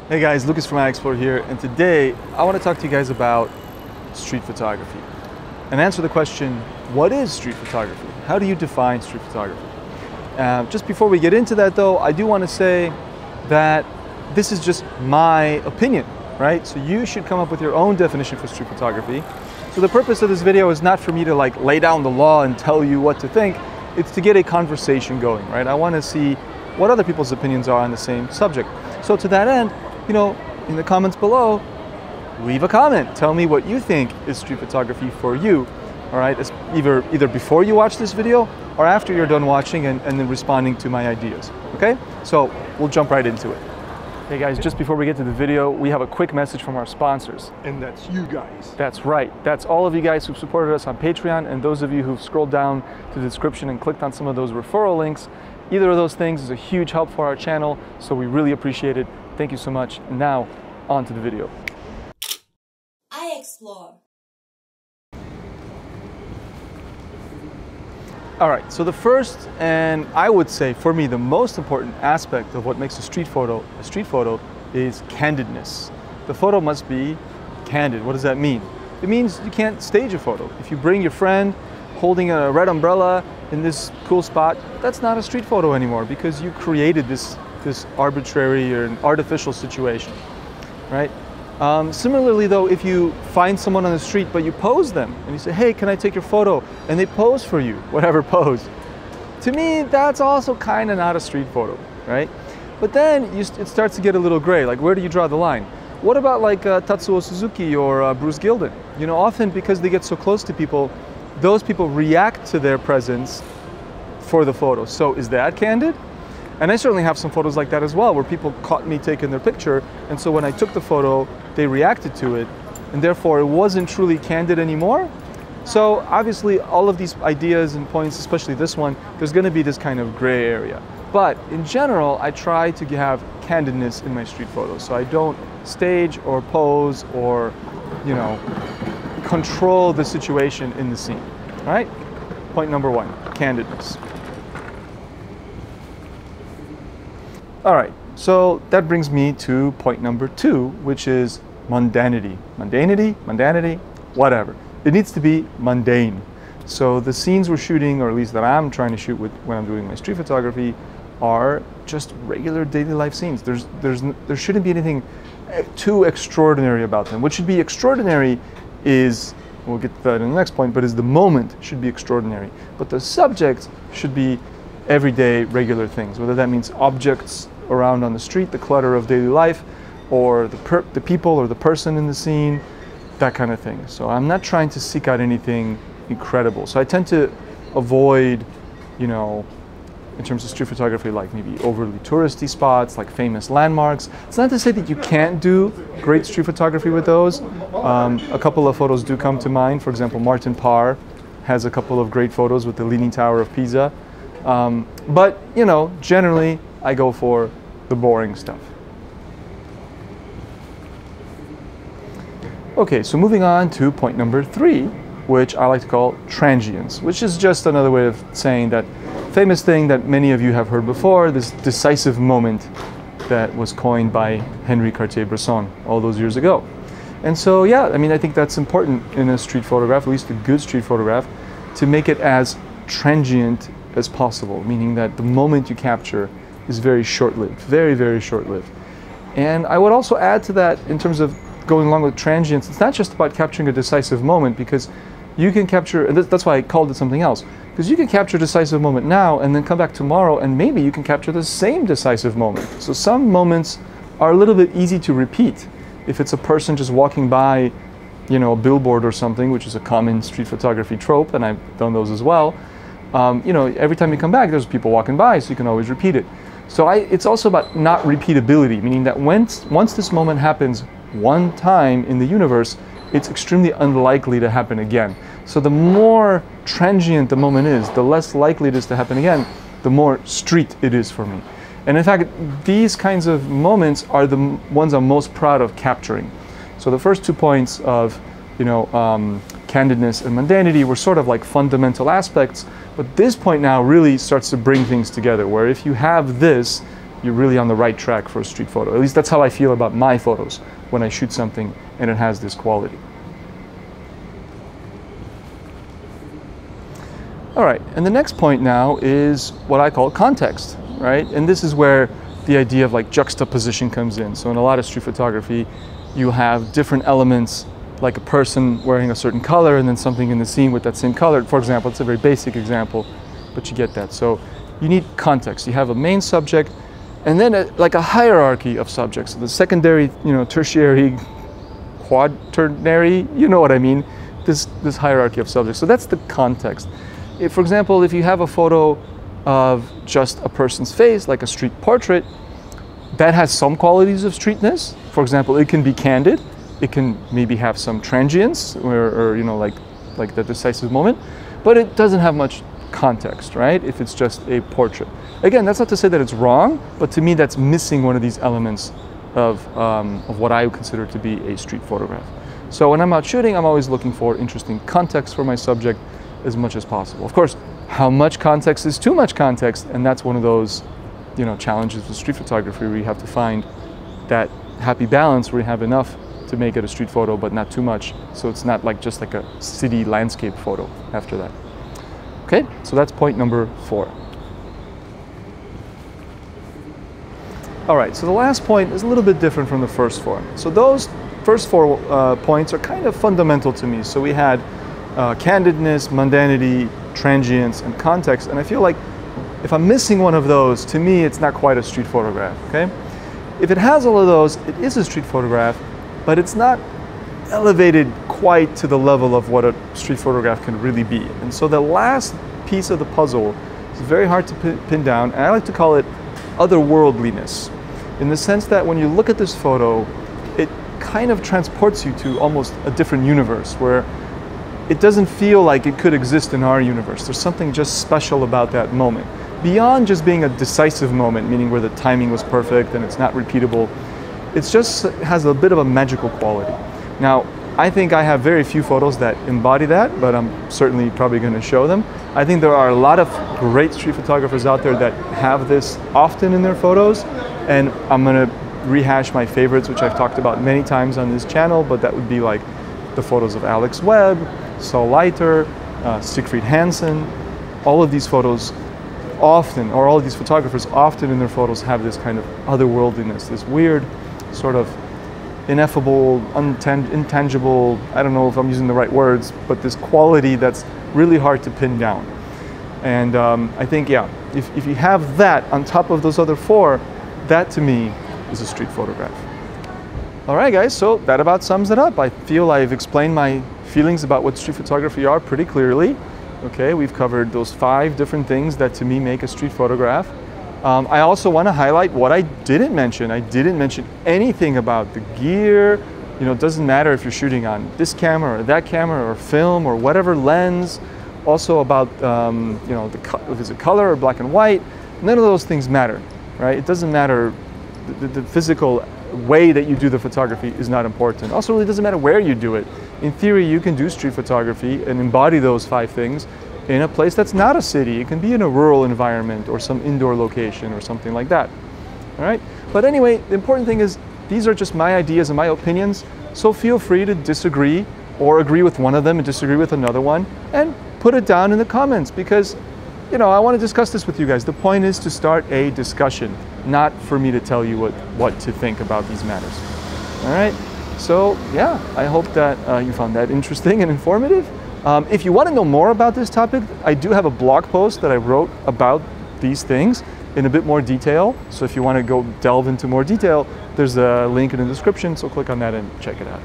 Hey guys, Lucas from iExplore here, and today I want to talk to you guys about street photography and answer the question, what is street photography? How do you define street photography? Just before we get into that though, I do want to say that this is just my opinion, right? So you should come up with your own definition for street photography. So the purpose of this video is not for me to lay down the law and tell you what to think. It's to get a conversation going, right? I want to see what other people's opinions are on the same subject. So to that end, you know, in the comments below, leave a comment. Tell me what you think is street photography for you. All right, it's either before you watch this video or after you're done watching and then responding to my ideas. Okay, so we'll jump right into it. Hey guys, just before we get to the video, we have a quick message from our sponsors. And that's you guys. That's right. That's all of you guys who've supported us on Patreon and those of you who've scrolled down to the description and clicked on some of those referral links. Either of those things is a huge help for our channel, so we really appreciate it. Thank you so much. Now, on to the video. iExplore. All right, so the first, and I would say for me the most important aspect of what makes a street photo is candidness. The photo must be candid. What does that mean? It means you can't stage a photo. If you bring your friend holding a red umbrella in this cool spot, that's not a street photo anymore because you created this arbitrary or an artificial situation, right? Similarly though, if you find someone on the street but you pose them and you say, hey, can I take your photo? And they pose for you, whatever pose. To me, that's also kind of not a street photo, right? But then it starts to get a little gray. Like, where do you draw the line? What about like Tatsuo Suzuki or Bruce Gilden? You know, often because they get so close to people, those people react to their presence for the photo. So is that candid? And I certainly have some photos like that as well, where people caught me taking their picture, and so when I took the photo, they reacted to it, and therefore it wasn't truly candid anymore. So obviously all of these ideas and points, especially this one, there's going to be this kind of gray area. But in general, I try to have candidness in my street photos, so I don't stage or pose or, you know, control the situation in the scene. All right? Point number one, candidness. All right, so that brings me to point number two, which is mundanity. Mundanity, whatever. It needs to be mundane. So the scenes we're shooting, or at least that I'm trying to shoot with when I'm doing my street photography, are just regular daily life scenes. There shouldn't be anything too extraordinary about them. What should be extraordinary is, we'll get to that in the next point, but is the moment should be extraordinary. But the subject should be everyday, regular things, whether that means objects around on the street, the clutter of daily life, or the people or the person in the scene, that kind of thing. So I'm not trying to seek out anything incredible. So I tend to avoid, you know, in terms of street photography, like maybe overly touristy spots, like famous landmarks. It's not to say that you can't do great street photography with those. A couple of photos do come to mind. For example, Martin Parr has a couple of great photos with the Leaning Tower of Pisa. But, you know, generally I go for the boring stuff. Okay, so moving on to point number three, which I like to call transients, which is just another way of saying that famous thing that many of you have heard before, this decisive moment that was coined by Henri Cartier-Bresson all those years ago. And so, yeah, I mean, I think that's important in a street photograph, at least a good street photograph, to make it as transient as possible, meaning that the moment you capture is very short-lived, very, very short-lived. And I would also add to that, in terms of going along with transients, it's not just about capturing a decisive moment, because you can capture, and that's why I called it something else, because you can capture a decisive moment now and then come back tomorrow and maybe you can capture the same decisive moment. So some moments are a little bit easy to repeat. If it's a person just walking by, you know, a billboard or something, which is a common street photography trope, and I've done those as well, you know, every time you come back, there's people walking by, so you can always repeat it. So it's also about not repeatability, meaning that once this moment happens one time in the universe, it's extremely unlikely to happen again. So the more transient the moment is, the less likely it is to happen again, the more street it is for me. And in fact, these kinds of moments are the ones I'm most proud of capturing. So the first 2 points of, you know, candidness and mundanity were sort of like fundamental aspects, but this point now really starts to bring things together, where if you have this, you're really on the right track for a street photo. At least that's how I feel about my photos when I shoot something and it has this quality. All right, and the next point now is what I call context, right? And this is where the idea of like juxtaposition comes in. So in a lot of street photography, you have different elements, like a person wearing a certain color and then something in the scene with that same color. For example, it's a very basic example, but you get that. So you need context. You have a main subject and then like a hierarchy of subjects. So the secondary, tertiary, quaternary, you know what I mean, this hierarchy of subjects. So that's the context. If, for example, if you have a photo of just a person's face, like a street portrait, that has some qualities of streetness. For example, it can be candid. It can maybe have some transients or like the decisive moment, but it doesn't have much context, right? If it's just a portrait. Again, that's not to say that it's wrong, but to me that's missing one of these elements of what I would consider to be a street photograph. So when I'm out shooting, I'm always looking for interesting context for my subject as much as possible. Of course, how much context is too much context, and that's one of those challenges with street photography where you have to find that happy balance where you have enough to make it a street photo but not too much, so it's not like just like a city landscape photo after that. Okay, so that's point number 4. All right, so the last point is a little bit different from the first 4. So those first 4 points are kind of fundamental to me. So we had candidness, mundanity, transients, and context, and I feel like if I'm missing one of those, to me it's not quite a street photograph, okay? If it has all of those, it is a street photograph, but it's not elevated quite to the level of what a street photograph can really be. And so the last piece of the puzzle is very hard to pin down, and I like to call it otherworldliness, in the sense that when you look at this photo, it kind of transports you to almost a different universe where it doesn't feel like it could exist in our universe. There's something just special about that moment. Beyond just being a decisive moment, meaning where the timing was perfect and it's not repeatable, it just has a bit of a magical quality. Now, I think I have very few photos that embody that, but I'm certainly probably going to show them. I think there are a lot of great street photographers out there that have this often in their photos, and I'm going to rehash my favorites, which I've talked about many times on this channel, but that would be like the photos of Alex Webb, Saul Leiter, Siegfried Hansen. All of these photos often, or all of these photographers often in their photos have this kind of otherworldliness, this weird sort of ineffable, intangible, I don't know if I'm using the right words, but this quality that's really hard to pin down. And I think, yeah, if you have that on top of those other 4, that to me is a street photograph. All right, guys, so that about sums it up. I feel I've explained my feelings about what street photography are pretty clearly. Okay, we've covered those 5 different things that to me make a street photograph. I also want to highlight what I didn't mention. I didn't mention anything about the gear. It doesn't matter if you're shooting on this camera or that camera or film or whatever lens. Also about, is it color or black and white? None of those things matter, right? It doesn't matter. The physical way that you do the photography is not important. Also, really doesn't matter where you do it. In theory, you can do street photography and embody those 5 things in a place that's not a city. It can be in a rural environment or some indoor location or something like that. All right? But anyway, the important thing is these are just my ideas and my opinions, so feel free to disagree or agree with one of them and disagree with another one, and put it down in the comments, because I want to discuss this with you guys. The point is to start a discussion, not for me to tell you what to think about these matters. All right? So yeah, I hope that you found that interesting and informative. If you want to know more about this topic, I do have a blog post that I wrote about these things in a bit more detail. So if you want to go delve into more detail, there's a link in the description, so click on that and check it out.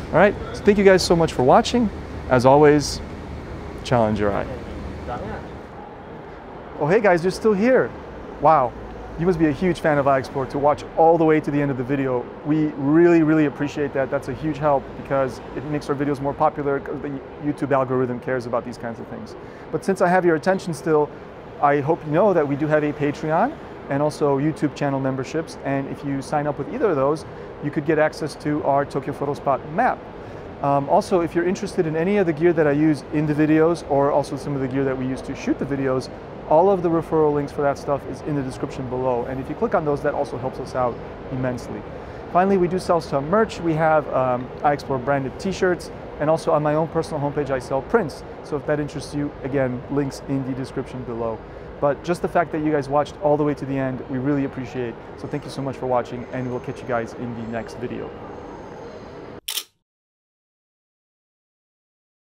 All right, so thank you guys so much for watching. As always, challenge your eye. Oh, hey guys, you're still here. Wow. You must be a huge fan of iExplore to watch all the way to the end of the video. We really, really appreciate that. That's a huge help because it makes our videos more popular, because the YouTube algorithm cares about these kinds of things. But since I have your attention still, I hope you know that we do have a Patreon and also YouTube channel memberships. And if you sign up with either of those, you could get access to our Tokyo Photo Spot map. Also, if you're interested in any of the gear that I use in the videos, or also some of the gear that we use to shoot the videos, All of the referral links for that stuff is in the description below. And if you click on those, that also helps us out immensely. Finally, we do sell some merch. We have I Explore branded t-shirts, and also on my own personal homepage, I sell prints. So if that interests you, again, links in the description below. But just the fact that you guys watched all the way to the end, we really appreciate. So thank you so much for watching, and we'll catch you guys in the next video.